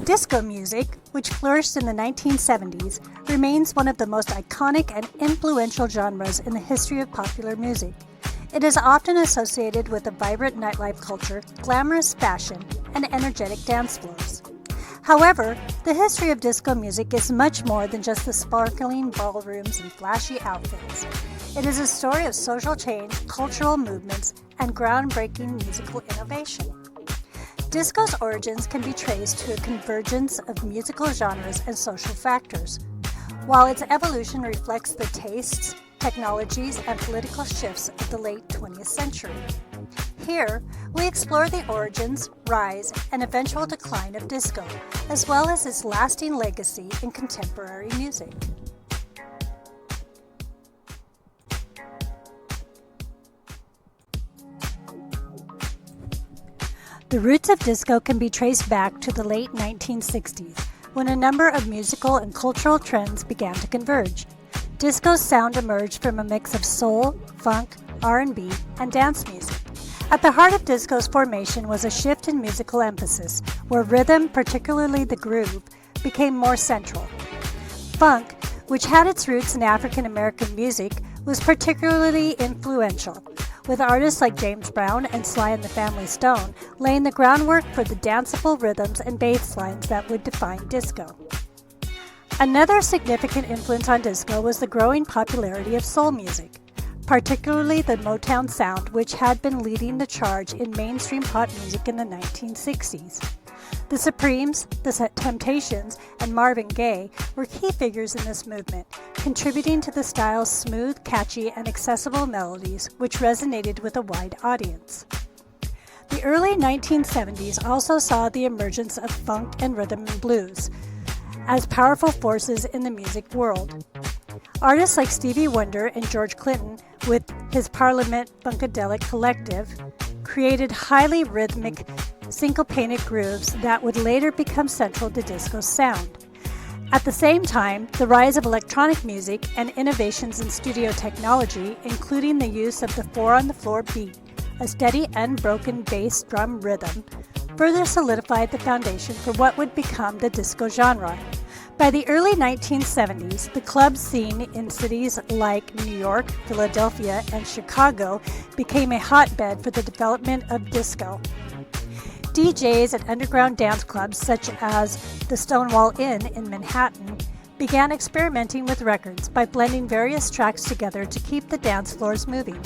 Disco music, which flourished in the 1970s, remains one of the most iconic and influential genres in the history of popular music. It is often associated with a vibrant nightlife culture, glamorous fashion, and energetic dance floors. However, the history of disco music is much more than just the sparkling ballrooms and flashy outfits. It is a story of social change, cultural movements, and groundbreaking musical innovation. Disco's origins can be traced to a convergence of musical genres and social factors, while its evolution reflects the tastes, technologies, and political shifts of the late 20th century. Here, we explore the origins, rise, and eventual decline of disco, as well as its lasting legacy in contemporary music. The roots of disco can be traced back to the late 1960s, when a number of musical and cultural trends began to converge. Disco's sound emerged from a mix of soul, funk, R&B, and dance music. At the heart of disco's formation was a shift in musical emphasis, where rhythm, particularly the groove, became more central. Funk, which had its roots in African American music, was particularly influential, with artists like James Brown and Sly and the Family Stone laying the groundwork for the danceable rhythms and bass lines that would define disco. Another significant influence on disco was the growing popularity of soul music, particularly the Motown sound, which had been leading the charge in mainstream pop music in the 1960s. The Supremes, the Temptations, and Marvin Gaye were key figures in this movement, contributing to the style's smooth, catchy, and accessible melodies, which resonated with a wide audience. The early 1970s also saw the emergence of funk and rhythm and blues as powerful forces in the music world. Artists like Stevie Wonder and George Clinton, with his Parliament Funkadelic Collective, created highly rhythmic, syncopated grooves that would later become central to disco's sound. At the same time, the rise of electronic music and innovations in studio technology, including the use of the four-on-the-floor beat, a steady unbroken bass drum rhythm, further solidified the foundation for what would become the disco genre. By the early 1970s, the club scene in cities like New York, Philadelphia, and Chicago became a hotbed for the development of disco. DJs at underground dance clubs such as the Stonewall Inn in Manhattan began experimenting with records by blending various tracks together to keep the dance floors moving.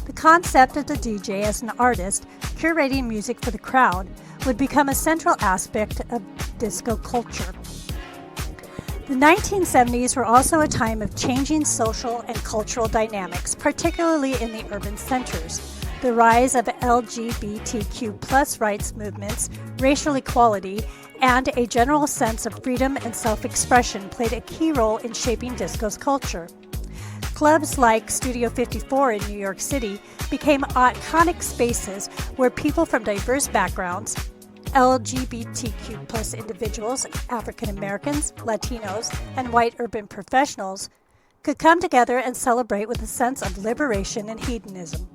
The concept of the DJ as an artist, curating music for the crowd, would become a central aspect of disco culture. The 1970s were also a time of changing social and cultural dynamics, particularly in the urban centers. The rise of LGBTQ+ rights movements, racial equality, and a general sense of freedom and self-expression played a key role in shaping disco's culture. Clubs like Studio 54 in New York City became iconic spaces where people from diverse backgrounds, LGBTQ+ individuals, African Americans, Latinos, and white urban professionals, could come together and celebrate with a sense of liberation and hedonism.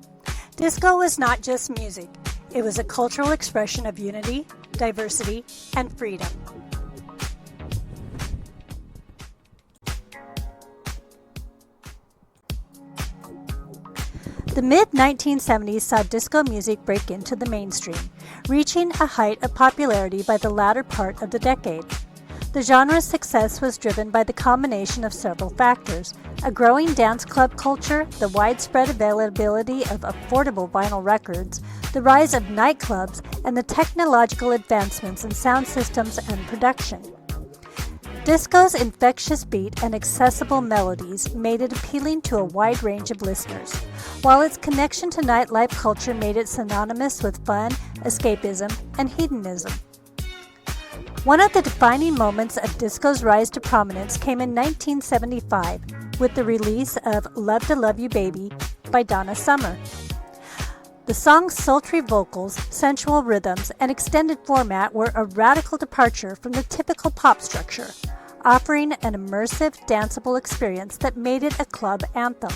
Disco was not just music, it was a cultural expression of unity, diversity, and freedom. The mid-1970s saw disco music break into the mainstream, reaching a height of popularity by the latter part of the decade. The genre's success was driven by the combination of several factors: a growing dance club culture, the widespread availability of affordable vinyl records, the rise of nightclubs, and the technological advancements in sound systems and production. Disco's infectious beat and accessible melodies made it appealing to a wide range of listeners, while its connection to nightlife culture made it synonymous with fun, escapism, and hedonism. One of the defining moments of disco's rise to prominence came in 1975 with the release of Love to Love You Baby by Donna Summer. The song's sultry vocals, sensual rhythms, and extended format were a radical departure from the typical pop structure, offering an immersive, danceable experience that made it a club anthem.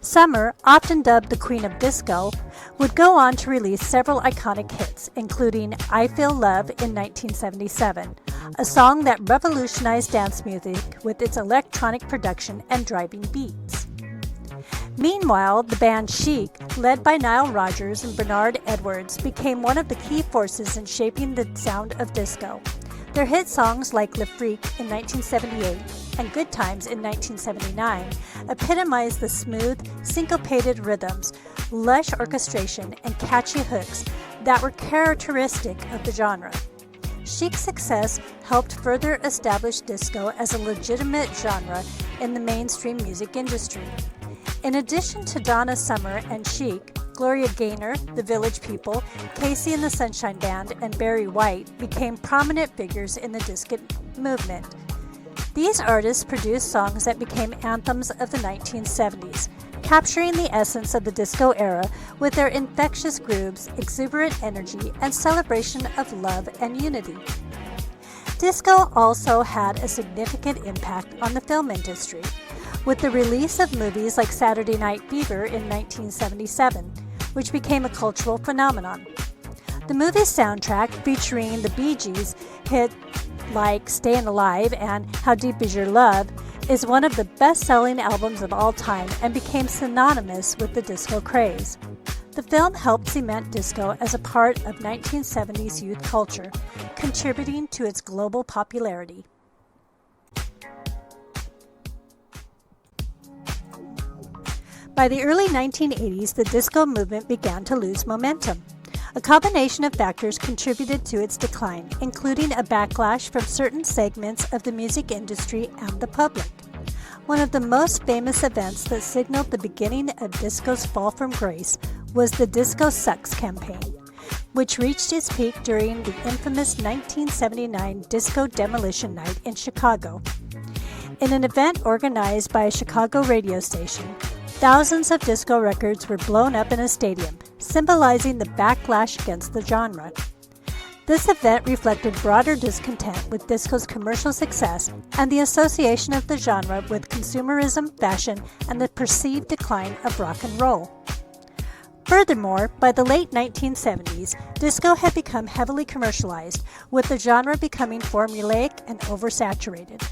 Summer, often dubbed the Queen of Disco, would go on to release several iconic hits, including I Feel Love in 1977, a song that revolutionized dance music with its electronic production and driving beats. Meanwhile, the band Chic, led by Nile Rodgers and Bernard Edwards, became one of the key forces in shaping the sound of disco. Their hit songs like Le Freak in 1978 and Good Times in 1979 epitomize the smooth, syncopated rhythms, lush orchestration, and catchy hooks that were characteristic of the genre. Chic's success helped further establish disco as a legitimate genre in the mainstream music industry. In addition to Donna Summer and Chic, Gloria Gaynor, The Village People, Casey and the Sunshine Band, and Barry White became prominent figures in the disco movement. These artists produced songs that became anthems of the 1970s, capturing the essence of the disco era with their infectious grooves, exuberant energy, and celebration of love and unity. Disco also had a significant impact on the film industry, with the release of movies like Saturday Night Fever in 1977, which became a cultural phenomenon. The movie's soundtrack, featuring the Bee Gees hit like Stayin' Alive and How Deep Is Your Love, is one of the best-selling albums of all time and became synonymous with the disco craze. The film helped cement disco as a part of 1970s youth culture, contributing to its global popularity. By the early 1980s, the disco movement began to lose momentum. A combination of factors contributed to its decline, including a backlash from certain segments of the music industry and the public. One of the most famous events that signaled the beginning of disco's fall from grace was the Disco Sucks campaign, which reached its peak during the infamous 1979 Disco Demolition Night in Chicago. In an event organized by a Chicago radio station, thousands of disco records were blown up in a stadium, symbolizing the backlash against the genre. This event reflected broader discontent with disco's commercial success and the association of the genre with consumerism, fashion, and the perceived decline of rock and roll. Furthermore, by the late 1970s, disco had become heavily commercialized, with the genre becoming formulaic and oversaturated.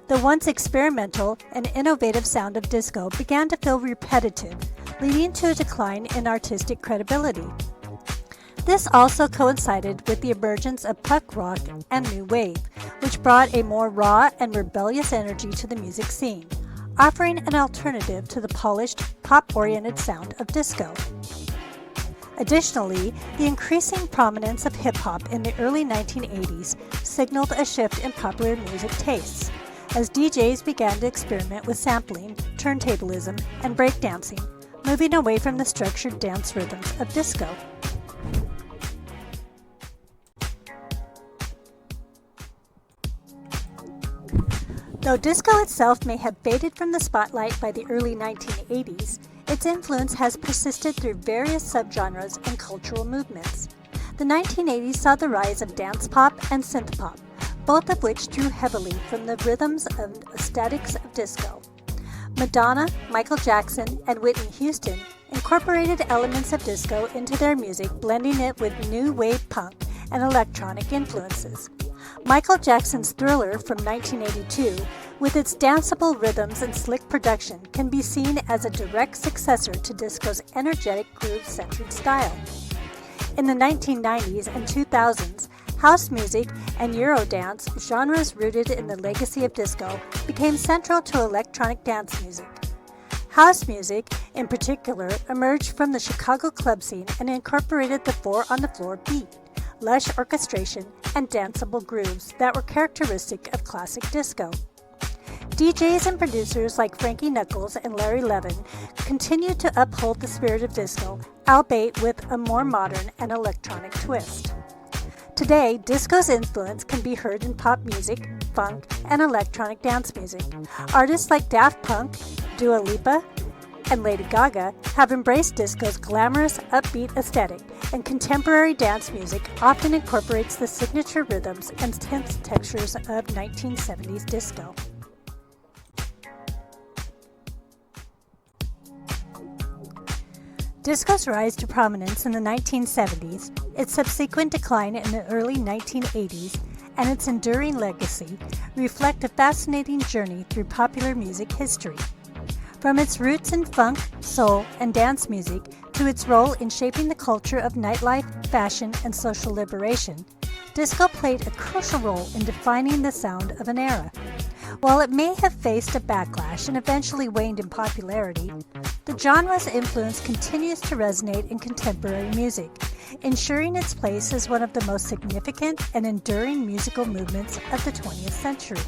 The once experimental and innovative sound of disco began to feel repetitive, leading to a decline in artistic credibility. This also coincided with the emergence of punk rock and new wave, which brought a more raw and rebellious energy to the music scene, offering an alternative to the polished, pop-oriented sound of disco. Additionally, the increasing prominence of hip-hop in the early 1980s signaled a shift in popular music tastes, as DJs began to experiment with sampling, turntablism, and breakdancing, moving away from the structured dance rhythms of disco. Though disco itself may have faded from the spotlight by the early 1980s, its influence has persisted through various subgenres and cultural movements. The 1980s saw the rise of dance pop and synth pop, both of which drew heavily from the rhythms and aesthetics of disco. Madonna, Michael Jackson, and Whitney Houston incorporated elements of disco into their music, blending it with new wave punk and electronic influences. Michael Jackson's Thriller from 1982, with its danceable rhythms and slick production, can be seen as a direct successor to disco's energetic groove-centered style. In the 1990s and 2000s, house music and Eurodance, genres rooted in the legacy of disco, became central to electronic dance music. House music, in particular, emerged from the Chicago club scene and incorporated the four-on-the-floor beat, lush orchestration, and danceable grooves that were characteristic of classic disco. DJs and producers like Frankie Knuckles and Larry Levin continued to uphold the spirit of disco, albeit with a more modern and electronic twist. Today, disco's influence can be heard in pop music, funk, and electronic dance music. Artists like Daft Punk, Dua Lipa, and Lady Gaga have embraced disco's glamorous, upbeat aesthetic, and contemporary dance music often incorporates the signature rhythms and tense textures of 1970s disco. Disco's rise to prominence in the 1970s, its subsequent decline in the early 1980s, and its enduring legacy reflect a fascinating journey through popular music history. From its roots in funk, soul, and dance music to its role in shaping the culture of nightlife, fashion, and social liberation, disco played a crucial role in defining the sound of an era. While it may have faced a backlash and eventually waned in popularity, the genre's influence continues to resonate in contemporary music, ensuring its place as one of the most significant and enduring musical movements of the 20th century.